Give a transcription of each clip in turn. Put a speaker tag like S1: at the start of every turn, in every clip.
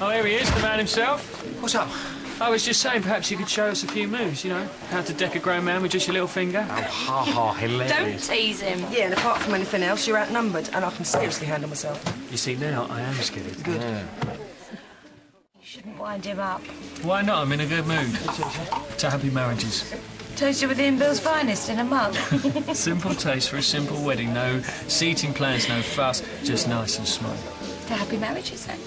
S1: Oh, here he is, the man himself.
S2: What's up?
S1: I was just saying, perhaps you could show us a few moves, you know? How to deck a grown man with just your little finger.
S2: Oh, ha, hilarious.
S3: Don't tease him.
S4: Yeah, and apart from anything else, you're outnumbered, and I can seriously handle myself.
S1: You see, now I am scared.
S4: Good.
S2: Yeah.
S3: You shouldn't wind him up.
S1: Why not? I'm in a good mood. To happy marriages.
S3: Toasted within Bill's finest in a mug.
S1: Simple taste for a simple wedding. No seating plans, no fuss. Just nice and small.
S3: To happy marriages, then.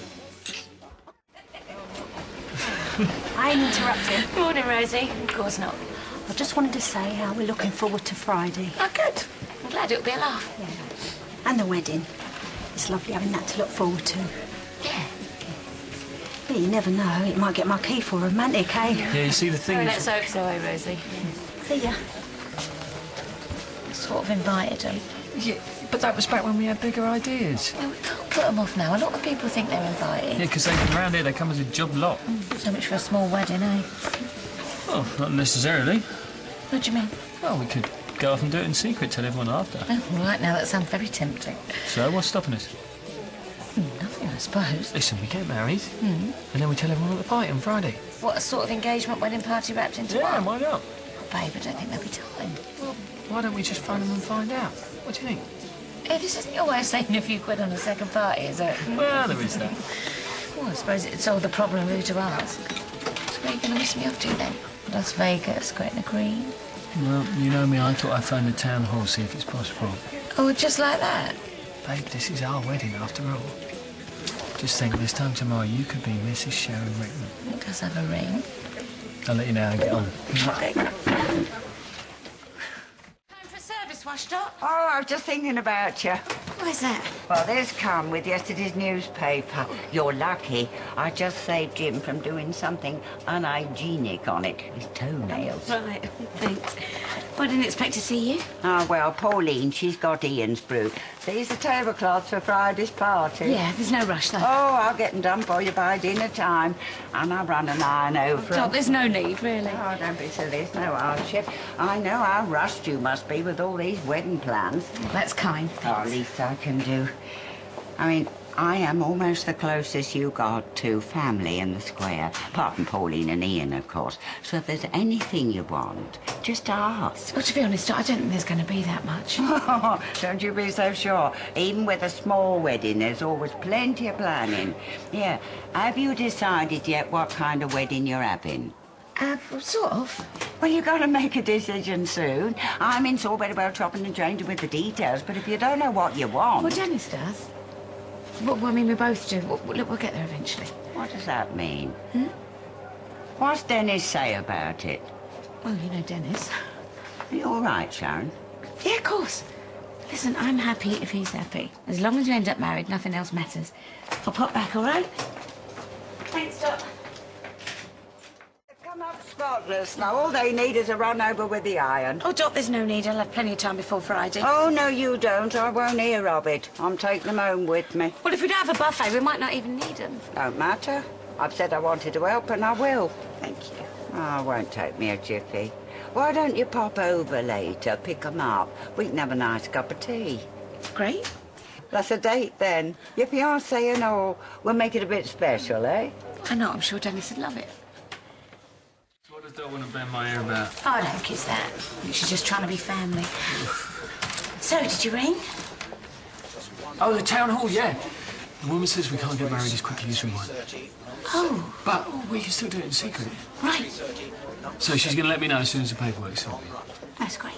S3: I ain't interrupting. Morning, Rosie. Of course not.
S5: I just wanted to say how we're looking forward to Friday.
S3: Oh, good. I'm glad it'll be a laugh.
S5: Yeah. And the wedding. It's lovely having that to look forward to.
S3: Yeah.
S5: But you never know, it might get my key for romantic, eh?
S1: Yeah, you see, the thing
S3: Oh,
S1: is...
S3: let's hope so, eh, Rosie?
S5: See ya.
S3: Sort of invited them.
S1: Yeah, but that was back when we had bigger ideas.
S3: Well, we can't put them off now. A lot of people think they're invited.
S1: Yeah, because around here they come as a job lot.
S3: So much for a small wedding, eh?
S1: Well, not necessarily.
S3: What do you mean?
S1: Well, we could go off and do it in secret, tell everyone after.
S3: Oh, right now, that sounds very tempting.
S1: So, what's stopping us?
S3: Nothing, I suppose.
S1: Listen, we get married, and then we tell everyone at the party on Friday.
S3: What, a sort of engagement wedding party wrapped into
S1: Yeah,
S3: one?
S1: why not?
S3: Oh, babe, I don't think there'll be time.
S1: Well, why don't we just phone them and find out? What do you think?
S3: Hey, this isn't your way of saving a few quid on a second party, is it?
S1: Well, there is that.
S3: Well, I suppose it'd solve the problem of who to ask. So where are you going to miss me off to, then? Las Vegas, Gretna Green?
S1: Well, you know me, I thought I'd phone the town hall, see if it's possible.
S3: Oh, just like that?
S1: Babe, this is our wedding, after all. Just think, this time tomorrow, you could be Mrs. Sharon Rickman.
S3: It does have a ring.
S1: I'll let you know how I get on.
S3: Time for service, washed up.
S6: Oh, I was just thinking about you.
S3: Why's that?
S6: Well, this come with yesterday's newspaper. You're lucky. I just saved Jim from doing something unhygienic on it. His toenails.
S3: Right, thanks. I didn't expect to see you.
S6: Oh, well, Pauline, she's got Ian's brew. These are tablecloths for Friday's party.
S3: Yeah, there's no rush, though.
S6: Oh, I'll get them done for you by dinner time. And I'll run an iron over 'em.
S3: Stop, there's no need, really.
S6: Oh, don't be silly. It's no hardship. I know how rushed you must be with all these wedding plans.
S3: Well, that's kind.
S6: Oh, least I can do. I mean, I am almost the closest you got to family in the square, apart from Pauline and Ian, of course. So if there's anything you want, just ask.
S3: Well, to be honest, I don't think there's going to be that much.
S6: Don't you be so sure. Even with a small wedding, there's always plenty of planning. Yeah, have you decided yet what kind of wedding you're having?
S3: Well, sort of.
S6: Well, you've got to make a decision soon. I'm in so very well chopping and changing with the details, but if you don't know what you want...
S3: Well, Dennis does. Well, I mean, we both do. Look, we'll get there eventually.
S6: What does that mean? What's Dennis say about it?
S3: Well, you know Dennis.
S6: Are you all right, Sharon?
S3: Yeah, of course. Listen, I'm happy if he's happy. As long as you end up married, nothing else matters. I'll pop back, all right? Thanks, Doc.
S6: Come up spotless. Now, all they need is a run over with the iron.
S3: Oh, Doc, there's no need. I'll have plenty of time before Friday.
S6: Oh, no, you don't. I won't hear of it. I'm taking them home with me.
S3: Well, if we don't have a buffet, we might not even need them.
S6: Don't matter. I've said I wanted to help, and I will.
S3: Thank you.
S6: Oh, it won't take me a jiffy. Why don't you pop over later, pick them up? We can have a nice cup of tea.
S3: Great.
S6: That's a date, then. Your fiancé and all. We'll make it a bit special, eh?
S3: I know. I'm sure Dennis would love it.
S1: What does Doc want to bend my ear about?
S3: Oh, I don't kiss that. She's just trying to be family. So, did you ring?
S1: Oh, the town hall, yeah. The woman says we can't get married as quickly as we want.
S3: Oh.
S1: But we can still do it in secret.
S3: Right.
S1: So she's going to let me know as soon as the paperwork's sorted.
S3: That's great.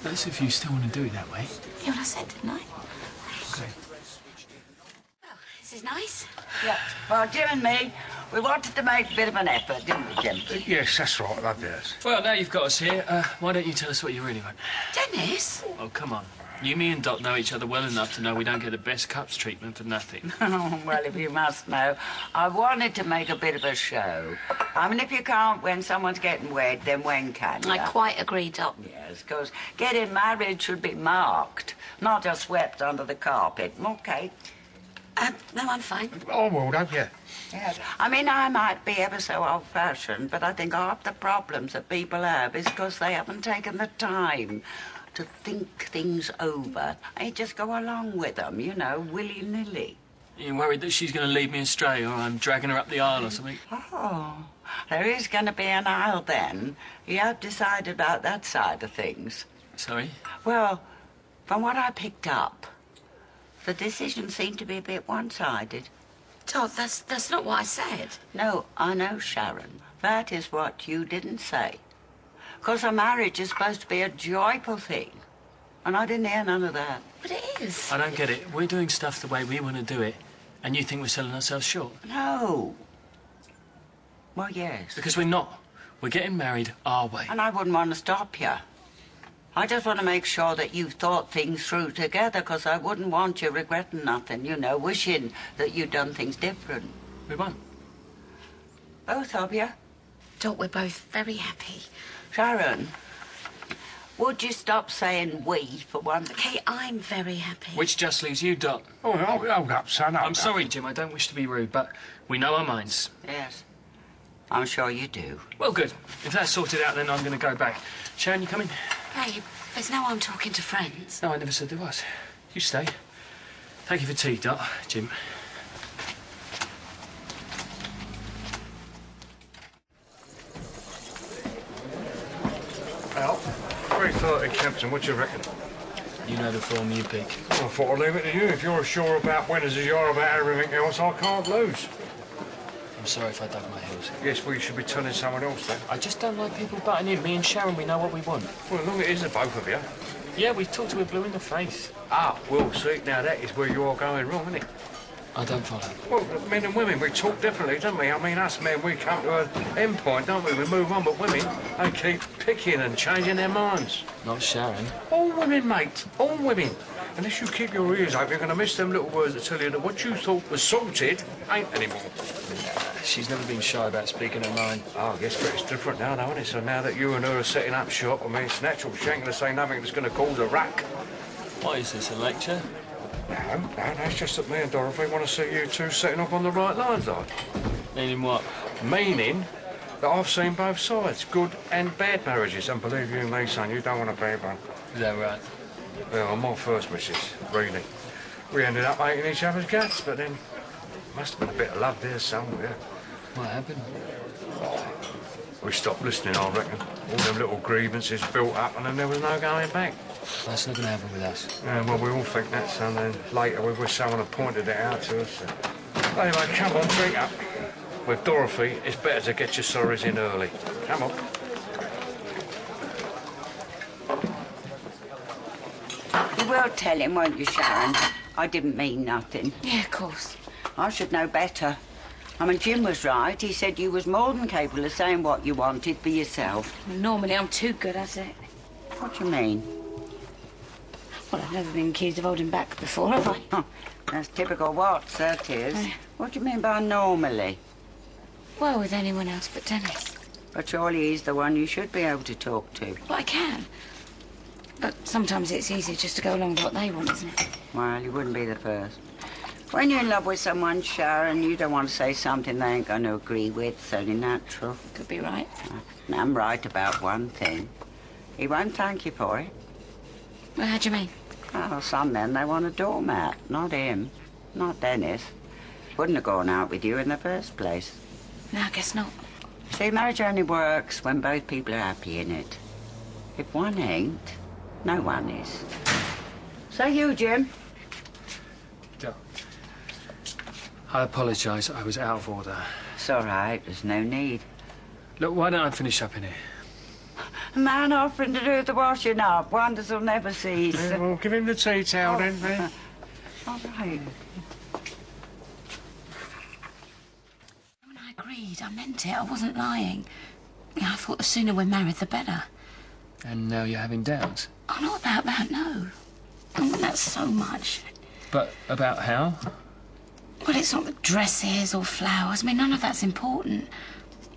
S1: That's if you still want to do it that way.
S3: Yeah, well, I said, didn't I?
S1: Okay.
S3: Well, this is nice.
S6: Yeah. Well, Jim and me, we wanted to make a bit of an effort, didn't we, Jim?
S2: Yes, that's right, love, yes.
S1: Well, now you've got us here, why don't you tell us what you really want?
S3: Dennis?
S1: Oh, come on. You, me and Doc know each other well enough to know we don't get the best cups treatment for nothing.
S6: Oh, well, if you must know, I wanted to make a bit of a show. I mean, if you can't when someone's getting wed, then when can you?
S3: I quite agree, Doc.
S6: Yes, because getting married should be marked, not just swept under the carpet. Okay?
S3: No, I'm fine.
S2: Oh, well done, yeah.
S6: Yes. I mean, I might be ever so old-fashioned, but I think half the problems that people have is because they haven't taken the time to think things over. They just go along with them, you know, willy-nilly.
S1: You worried that she's going to lead me astray or I'm dragging her up the aisle or something?
S6: Oh, there is going to be an aisle then. You have decided about that side of things.
S1: Sorry?
S6: Well, from what I picked up, the decision seemed to be a bit one-sided.
S3: Todd, that's not what I said.
S6: No, I know, Sharon. That is what you didn't say. Because a marriage is supposed to be a joyful thing. And I didn't hear none of that.
S3: But it is.
S1: I don't get it. We're doing stuff the way we want to do it, and you think we're selling ourselves short?
S6: No. Well, yes.
S1: Because we're not. We're getting married our way.
S6: And I wouldn't want to stop you. I just want to make sure that you've thought things through together, because I wouldn't want you regretting nothing, you know, wishing that you'd done things different.
S1: We won't.
S6: Both of you.
S3: Todd, we're both very happy.
S6: Sharon, would you stop saying we for once?
S3: Okay, I'm very happy.
S1: Which just leaves you, Dot.
S2: Oh, hold up, son.
S1: I'm sorry, Jim. I don't wish to be rude, but we know our minds.
S6: Yes. I'm sure you do.
S1: Well, good. If that's sorted out, then I'm going to go back. Sharon, you coming?
S3: Babe, there's no one talking to friends.
S1: No, I never said there was. You stay. Thank you for tea, Dot. Jim.
S2: Al, 3:30 Kempton, what do you reckon?
S1: You know the form you pick.
S2: I thought I'd leave it to you. If you're as sure about winners as you are about everything else, I can't lose.
S1: I'm sorry if I dug my heels.
S2: Yes, well, you should be telling someone else that.
S1: I just don't like people butting in. Me and Sharon, we know what we want.
S2: Well, as long as it is the both of you.
S1: Yeah, we've talked to her blue in the face.
S2: Ah, well, see, now that is where you are going wrong, isn't it?
S1: I don't follow.
S2: Well, men and women, we talk differently, don't we? I mean, us men, we come to an end point, don't we? We move on, but women, they keep picking and changing their minds.
S1: Not Sharon.
S2: All women, mate. All women. Unless you keep your ears open, you're going to miss them little words that tell you that what you thought was sorted ain't anymore.
S1: She's never been shy about speaking her mind.
S2: Oh, I guess, but it's different now, though, isn't it? So now that you and her are setting up shop, I mean, it's natural. She ain't going to say nothing that's going to cause a rack.
S1: What is this, a lecture?
S2: No, that's just that me and Dorothy want to see you two setting off on the right lines, like.
S1: Meaning what?
S2: Meaning that I've seen both sides, good and bad marriages. And believe you me, son, you don't want a bad one.
S1: Is that right?
S2: Well, on my first missus, really. We ended up hating each other's guts, but then must have been a bit of love there somewhere.
S1: What happened?
S2: We stopped listening, I reckon. All them little grievances built up, and then there was no going back.
S1: That's not going to happen with us.
S2: Yeah, well, we all think that, son, and later we wish someone had pointed it out to us. Anyway, come on, drink up. With Dorothy, it's better to get your sorrows in early. Come on.
S6: You will tell him, won't you, Sharon? I didn't mean nothing.
S3: Yeah, of course.
S6: I should know better. I mean, Jim was right. He said you was more than capable of saying what you wanted for yourself.
S3: Normally, I'm too good at it.
S6: What do you mean?
S3: Well, I've never been accused of holding back before, have I?
S6: Huh, that's typical Watts, that is. What do you mean by normally?
S3: Well, with anyone else but Dennis.
S6: But surely he's the one you should be able to talk to.
S3: Well, I can. But sometimes it's easier just to go along with what they want, isn't it?
S6: Well, you wouldn't be the first. When you're in love with someone, Sharon, you don't want to say something they ain't going to agree with. It's only natural.
S3: Could be right.
S6: And I'm right about one thing. He won't thank you for it.
S3: Well, how do you mean?
S6: Well, some men, they want a doormat. Not him. Not Dennis. Wouldn't have gone out with you in the first place.
S3: No, I guess not.
S6: See, marriage only works when both people are happy in it. If one ain't, no one is. So you, Jim?
S1: I apologise. I was out of order.
S6: It's all right. There's no need.
S1: Look, why don't I finish up in here?
S6: A man offering to do the washing up. Wonders will never cease.
S2: Yeah, well, give him the tea towel then, eh?
S6: All right.
S3: When I agreed, I meant it. I wasn't lying. Yeah, I thought the sooner we're married, the better.
S1: And now you're having doubts?
S3: Oh, not about that, no. I want that so much.
S1: But about how?
S3: Well, it's not the dresses or flowers. I mean, none of that's important.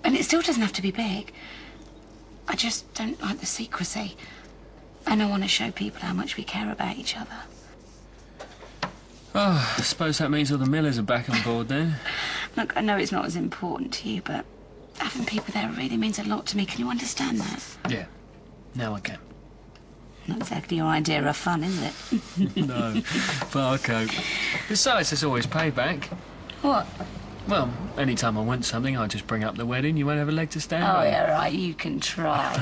S3: And it still doesn't have to be big. I just don't like the secrecy. And I want to show people how much we care about each other.
S1: Oh, I suppose that means all the Millers are back on board then.
S3: Look, I know it's not as important to you, but having people there really means a lot to me. Can you understand that?
S1: Yeah, now I can.
S3: Not exactly your idea of fun, is it?
S1: No, Barco. Besides, there's always payback.
S3: What?
S1: Well, any time I want something, I just bring up the wedding. You won't have a leg to stand
S3: Oh,
S1: on.
S3: yeah, right, you can try.